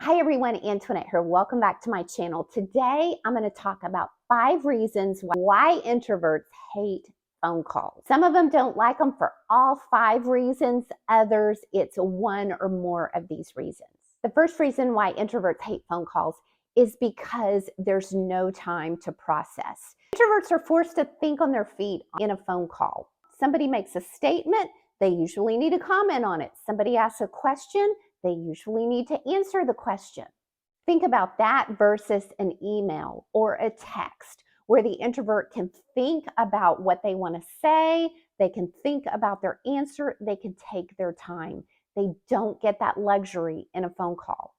Hi everyone, Antoinette here. Welcome back to my channel. Today, I'm going to talk about 5 reasons why introverts hate phone calls. Some of them don't like them for all 5 reasons. Others, it's one or more of these reasons. The first reason why introverts hate phone calls is because there's no time to process. Introverts are forced to think on their feet in a phone call. Somebody makes a statement, they usually need to comment on it. Somebody asks a question, they usually need to answer the question. Think about that versus an email or a text where the introvert can think about what they want to say, they can think about their answer, they can take their time. They don't get that luxury in a phone call.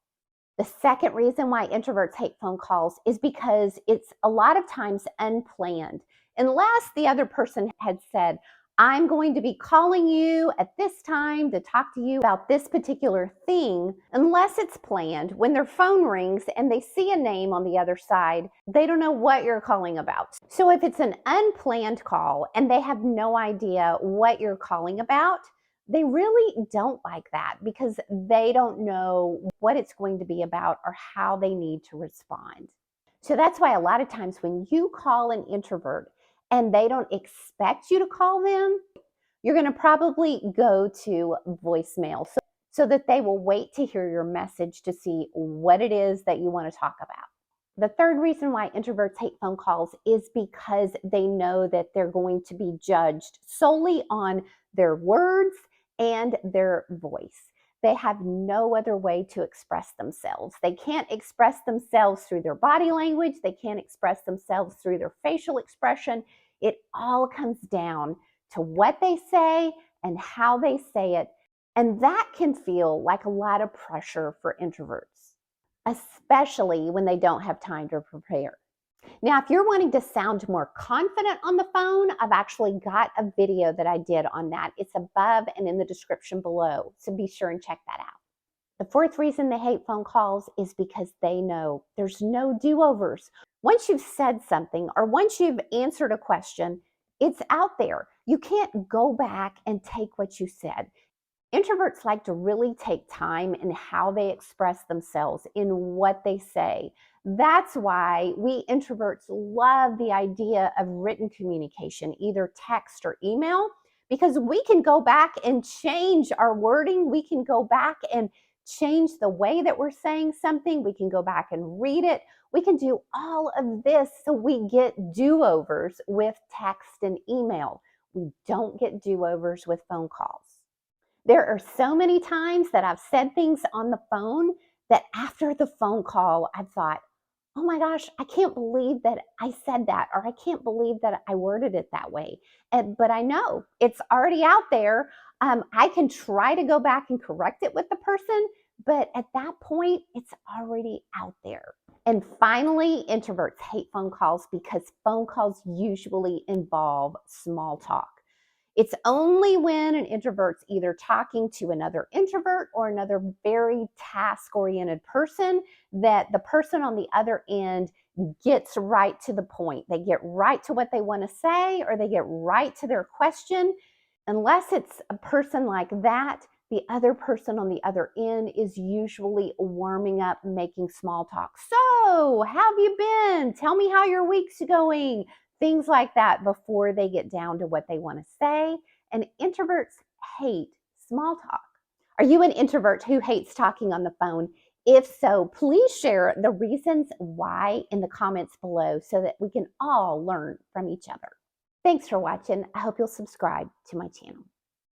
The second reason why introverts hate phone calls is because it's a lot of times unplanned. Unless the other person had said, I'm going to be calling you at this time to talk to you about this particular thing, unless it's planned, when their phone rings and they see a name on the other side, they don't know what you're calling about. So if it's an unplanned call and they have no idea what you're calling about, they really don't like that because they don't know what it's going to be about or how they need to respond. So that's why a lot of times when you call an introvert and they don't expect you to call them, you're going to probably go to voicemail so that they will wait to hear your message to see what it is that you want to talk about. The third reason why introverts hate phone calls is because they know that they're going to be judged solely on their words and their voice. They have no other way to express themselves. They can't express themselves through their body language. They can't express themselves through their facial expression. It all comes down to what they say and how they say it. And that can feel like a lot of pressure for introverts, especially when they don't have time to prepare. Now, if you're wanting to sound more confident on the phone, I've actually got a video that I did on that. It's above and in the description below, so be sure and check that out. The fourth reason they hate phone calls is because they know there's no do-overs. Once you've said something or once you've answered a question, it's out there. You can't go back and take what you said. Introverts like to really take time in how they express themselves, in what they say. That's why we introverts love the idea of written communication, either text or email, because we can go back and change our wording. We can go back and change the way that we're saying something. We can go back and read it. We can do all of this so we get do-overs with text and email. We don't get do-overs with phone calls. There are so many times that I've said things on the phone that after the phone call, I've thought, oh my gosh, I can't believe that I said that, or I can't believe that I worded it that way. But I know it's already out there. I can try to go back and correct it with the person, but at that point, it's already out there. And finally, introverts hate phone calls because phone calls usually involve small talk. It's only when an introvert's either talking to another introvert or another very task-oriented person that the person on the other end gets right to the point. They get right to what they want to say, or they get right to their question. Unless it's a person like that, the other person on the other end is usually warming up, making small talk. So, how have you been? Tell me how your week's going. Things like that before they get down to what they want to say. And introverts hate small talk. Are you an introvert who hates talking on the phone? If so, please share the reasons why in the comments below so that we can all learn from each other. Thanks for watching. I hope you'll subscribe to my channel.